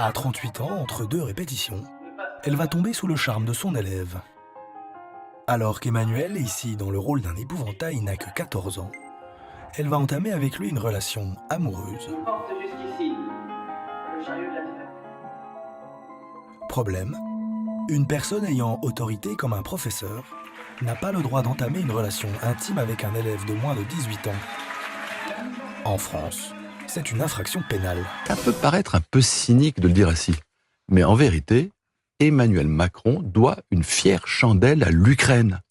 À 38 ans, entre 2 répétitions, elle va tomber sous le charme de son élève. Alors qu'Emmanuel, ici dans le rôle d'un épouvantail, n'a que 14 ans, elle va entamer avec lui une relation amoureuse. Problème, une personne ayant autorité comme un professeur n'a pas le droit d'entamer une relation intime avec un élève de moins de 18 ans. En France, c'est une infraction pénale. Ça peut paraître un peu cynique de le dire ainsi, mais en vérité, Emmanuel Macron doit une fière chandelle à l'Ukraine.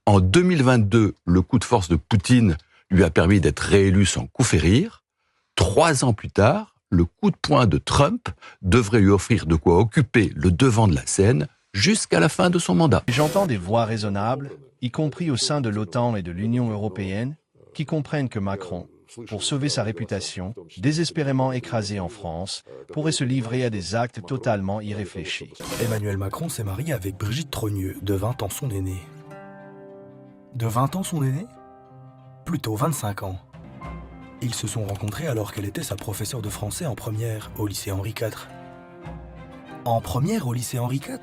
En 2022, le coup de force de Poutine lui a permis d'être réélu sans coup férir. 3 ans plus tard, le coup de poing de Trump devrait lui offrir de quoi occuper le devant de la scène jusqu'à la fin de son mandat. J'entends des voix raisonnables, y compris au sein de l'OTAN et de l'Union européenne, qui comprennent que Macron, pour sauver sa réputation, désespérément écrasé en France, pourrait se livrer à des actes totalement irréfléchis. Emmanuel Macron s'est marié avec Brigitte Trogneux, de 20 ans son aînée. De 20 ans son aînée ? Plutôt 25 ans. Ils se sont rencontrés alors qu'elle était sa professeure de français en première au lycée Henri IV. En première au lycée Henri IV ?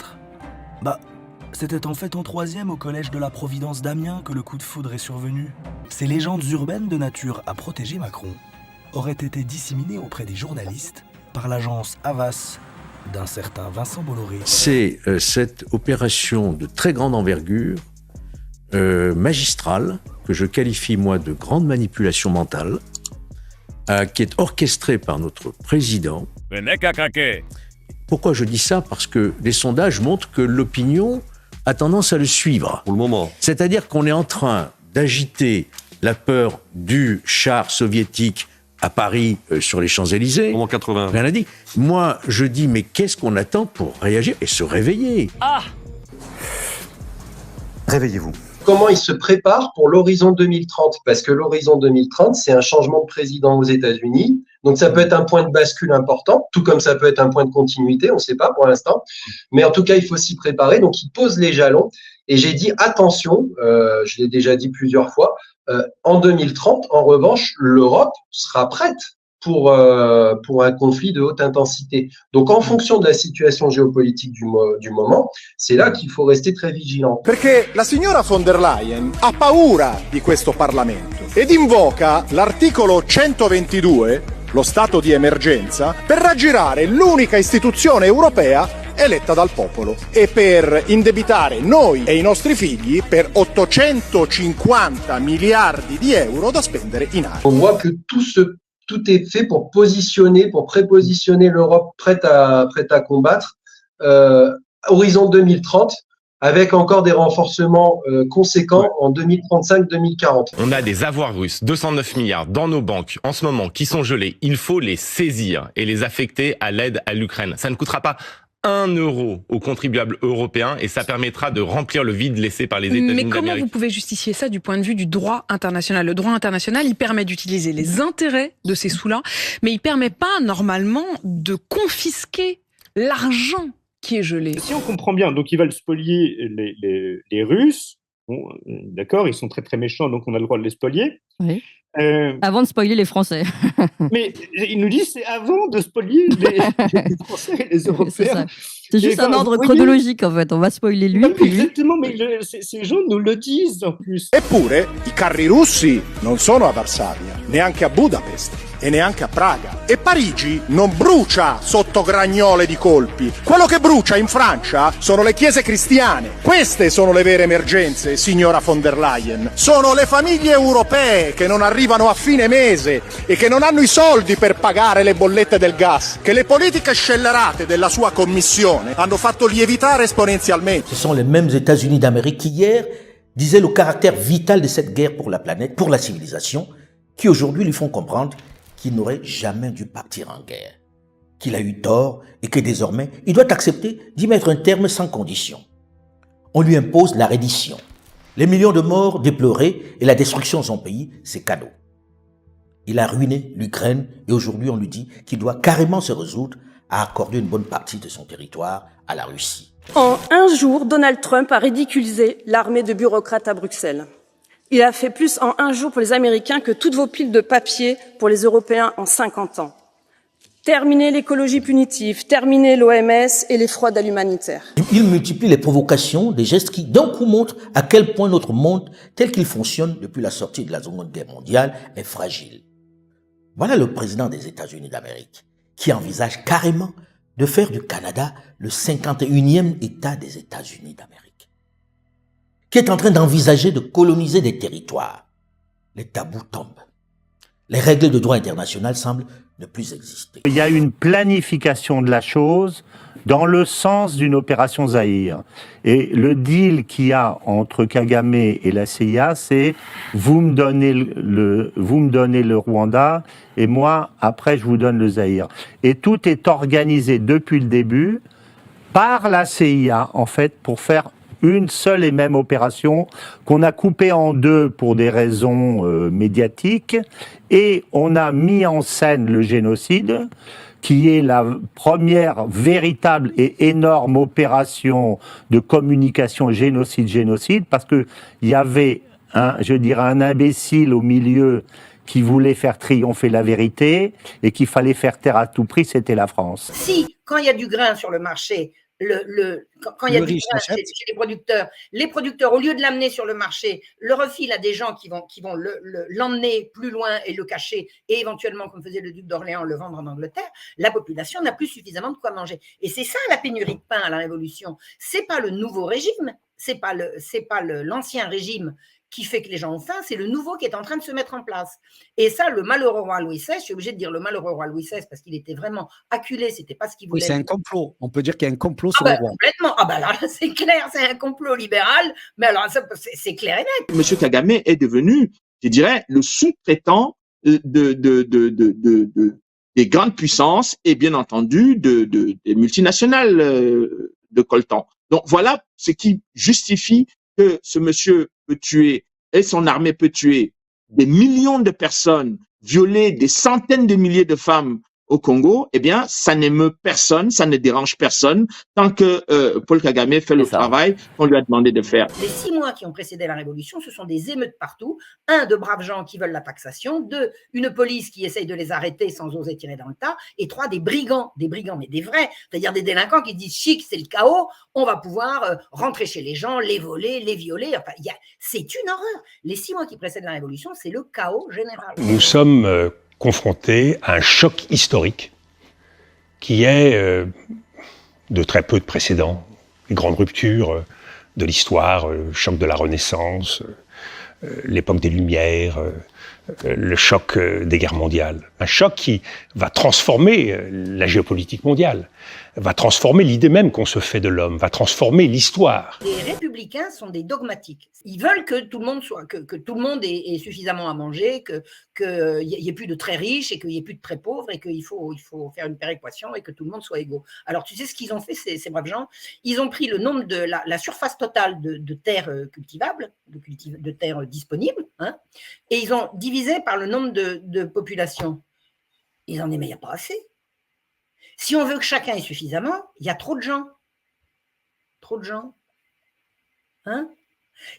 C'était en fait en 3e au collège de la Providence d'Amiens que le coup de foudre est survenu. Ces légendes urbaines de nature à protéger Macron auraient été disséminées auprès des journalistes par l'agence Havas d'un certain Vincent Bolloré. C'est cette opération de très grande envergure, magistrale, que je qualifie moi de grande manipulation mentale, qui est orchestrée par notre président. Pourquoi je dis ça ? Parce que les sondages montrent que l'opinion a tendance à le suivre. Pour le moment. C'est-à-dire qu'on est en train d'agiter la peur du char soviétique à Paris sur les Champs-Élysées. Moment 80. Rien à dire. Moi, je dis, mais qu'est-ce qu'on attend pour réagir et se réveiller ? Réveillez-vous. Comment il se prépare pour l'horizon 2030 ? Parce que l'horizon 2030, c'est un changement de président aux États-Unis. Donc, ça peut être un point de bascule important, tout comme ça peut être un point de continuité, on ne sait pas pour l'instant. Mais en tout cas, il faut s'y préparer. Donc, il pose les jalons. Et j'ai dit, attention, je l'ai déjà dit plusieurs fois, en 2030, en revanche, l'Europe sera prête pour un conflit de haute intensité. Donc, en fonction de la situation géopolitique du moment, c'est là qu'il faut rester très vigilant. Perché la signora von der Leyen ha paura di questo Parlamento ed invoca l'articolo 122, lo stato di emergenza, per raggirare l'unica istituzione europea eletta dal popolo e per indebitare noi e i nostri figli per 850 miliardi di euro da spendere in aria. On voit que tout est fait pour prépositionner l'Europe prête à combattre. Horizon 2030, avec encore des renforcements conséquents en 2035-2040. On a des avoirs russes, 209 milliards dans nos banques en ce moment qui sont gelés. Il faut les saisir et les affecter à l'aide à l'Ukraine. Ça ne coûtera pas 1 euro aux contribuables européens et ça permettra de remplir le vide laissé par les États-Unis d'Amérique. Mais comment vous pouvez justifier ça du point de vue du droit international ? Le droit international, il permet d'utiliser les intérêts de ces sous-là, mais il permet pas normalement de confisquer l'argent qui est gelé. Si on comprend bien, donc ils veulent spolier les Russes. Bon, d'accord, ils sont très très méchants, donc on a le droit de les spolier. Oui. Avant de spoiler les Français. Mais ils nous disent c'est avant de spolier les Français et les Européens. C'est juste un ordre chronologique en fait. On va spoiler lui. Exactement, mais ces gens nous le disent en plus. Eppure, i carri russi non sono a Varsavia, neanche a Budapest e neanche a Praga. E Parigi non brucia sotto gragnole di colpi. Quello che brucia in Francia sono le chiese cristiane. Queste sono le vere emergenze, signora von der Leyen. Sono le famiglie europee che non arrivano a fine mese e che non hanno i soldi per pagare le bollette del gas, che le politiche scellerate della sua commissione hanno fatto lievitare esponenzialmente. Ce sont les mêmes États-Unis d'Amérique qui hier disaient le caractère vital de cette guerre pour la planète, pour la civilisation, qui aujourd'hui lui font comprendre qu'il n'aurait jamais dû partir en guerre, qu'il a eu tort et que désormais il doit accepter d'y mettre un terme sans condition. On lui impose la reddition. Les millions de morts déplorés et la destruction de son pays, c'est cadeau. Il a ruiné l'Ukraine et aujourd'hui on lui dit qu'il doit carrément se résoudre à accorder une bonne partie de son territoire à la Russie. En un jour, Donald Trump a ridiculisé l'armée de bureaucrates à Bruxelles. Il a fait plus en un jour pour les Américains que toutes vos piles de papier pour les Européens en 50 ans. Terminer l'écologie punitive, terminer l'OMS et les fraudes à l'humanitaire. Il multiplie les provocations, des gestes qui, d'un coup, montrent à quel point notre monde, tel qu'il fonctionne depuis la sortie de la Seconde Guerre mondiale, est fragile. Voilà le président des États-Unis d'Amérique, qui envisage carrément de faire du Canada le 51e État des États-Unis d'Amérique, qui est en train d'envisager de coloniser des territoires. Les tabous tombent. Les règles de droit international semblent ne plus exister. Il y a une planification de la chose dans le sens d'une opération Zaïre. Et le deal qu'il y a entre Kagame et la CIA, c'est vous me donnez le Rwanda et moi, après, je vous donne le Zaïre. Et tout est organisé depuis le début par la CIA, en fait, pour faire une seule et même opération qu'on a coupée en deux pour des raisons médiatiques, et on a mis en scène le génocide, qui est la première véritable et énorme opération de communication génocide, parce que il y avait un imbécile au milieu qui voulait faire triompher la vérité et qu'il fallait faire taire à tout prix, c'était la France. Si, quand il y a du grain sur le marché, quand il y a du grain chez les producteurs, au lieu de l'amener sur le marché, le refilent à des gens qui vont l'emmener plus loin et le cacher, et éventuellement, comme faisait le duc d'Orléans, le vendre en Angleterre, la population n'a plus suffisamment de quoi manger. Et c'est ça la pénurie de pain à la Révolution. C'est pas le nouveau régime, c'est pas l'ancien régime qui fait que les gens ont faim, c'est le nouveau qui est en train de se mettre en place. Et ça, le malheureux roi Louis XVI, je suis obligé de dire le malheureux roi Louis XVI parce qu'il était vraiment acculé, c'était pas ce qu'il voulait. Oui, c'est un complot. On peut dire qu'il y a un complot sur le roi. Complètement. Ah ben là, c'est clair, c'est un complot libéral, mais alors ça, c'est clair et net. Monsieur Kagame est devenu, je dirais, le sous-traitant des grandes puissances et bien entendu des multinationales de coltan. Donc voilà ce qui justifie que ce monsieur peut tuer et son armée peut tuer des millions de personnes, violer des centaines de milliers de femmes au Congo, eh bien, ça n'émeut personne, ça ne dérange personne, tant que Paul Kagame fait le travail qu'on lui a demandé de faire. Les 6 mois qui ont précédé la Révolution, ce sont des émeutes partout. 1, de braves gens qui veulent la taxation. 2, une police qui essaye de les arrêter sans oser tirer dans le tas. Et 3, des brigands, mais des vrais, c'est-à-dire des délinquants qui disent chic, c'est le chaos, on va pouvoir rentrer chez les gens, les voler, les violer. Enfin, c'est une horreur. Les 6 mois qui précèdent la Révolution, c'est le chaos général. Nous sommes confronté à un choc historique qui est de très peu de précédents. Les grandes ruptures de l'histoire, le choc de la Renaissance, l'époque des Lumières, le choc des guerres mondiales. Un choc qui va transformer la géopolitique mondiale, va transformer l'idée même qu'on se fait de l'homme, va transformer l'histoire. Les républicains sont des dogmatiques. Ils veulent que tout le monde que tout le monde ait suffisamment à manger, qu'il y ait plus de très riches et qu'il y ait plus de très pauvres et qu'il faut faire une péréquation et que tout le monde soit égaux. Alors tu sais ce qu'ils ont fait, ces braves gens? Ils ont pris le nombre de la surface totale de terres cultivables, de terres disponibles, hein, et ils ont divisé par le nombre de population. Ils en disent mais il n'y a pas assez. Si on veut que chacun ait suffisamment, il y a trop de gens. Trop de gens. Hein?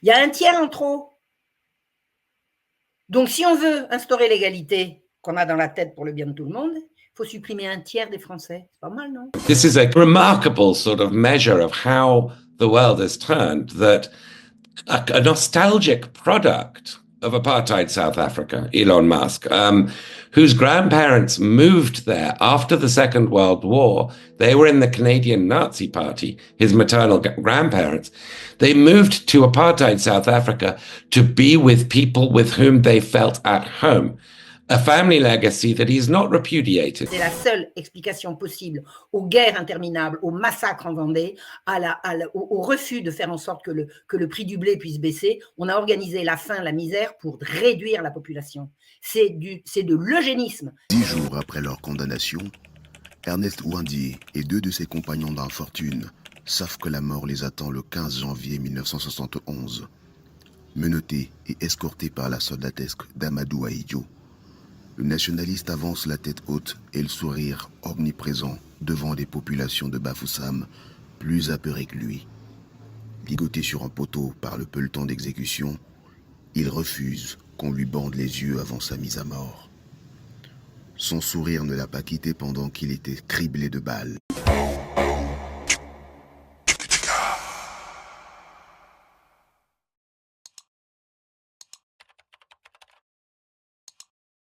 Il y a un tiers en trop. Donc, si on veut instaurer l'égalité qu'on a dans la tête pour le bien de tout le monde, il faut supprimer un tiers des Français. C'est pas mal, non? This is a remarkable sort of measure of how the world has turned, that a nostalgic product of apartheid South Africa, Elon Musk, whose grandparents moved there after the Second World War. They were in the Canadian Nazi Party, his maternal grandparents. They moved to apartheid South Africa to be with people with whom they felt at home. A family legacy that he's not repudiated. C'est la seule explication possible aux guerres interminables, aux massacres en Vendée, au refus de faire en sorte que le prix du blé puisse baisser. On a organisé la faim, la misère pour réduire la population. C'est de l'eugénisme. 10 jours après leur condamnation, Ernest Ouandié et 2 de ses compagnons d'infortune savent que la mort les attend le 15 janvier 1971. Menottés et escortés par la soldatesque d'Amadou Ahidjo, le nationaliste avance la tête haute et le sourire omniprésent devant des populations de Bafoussam plus apeurées que lui. Ligoté sur un poteau par le peloton d'exécution, il refuse qu'on lui bande les yeux avant sa mise à mort. Son sourire ne l'a pas quitté pendant qu'il était criblé de balles.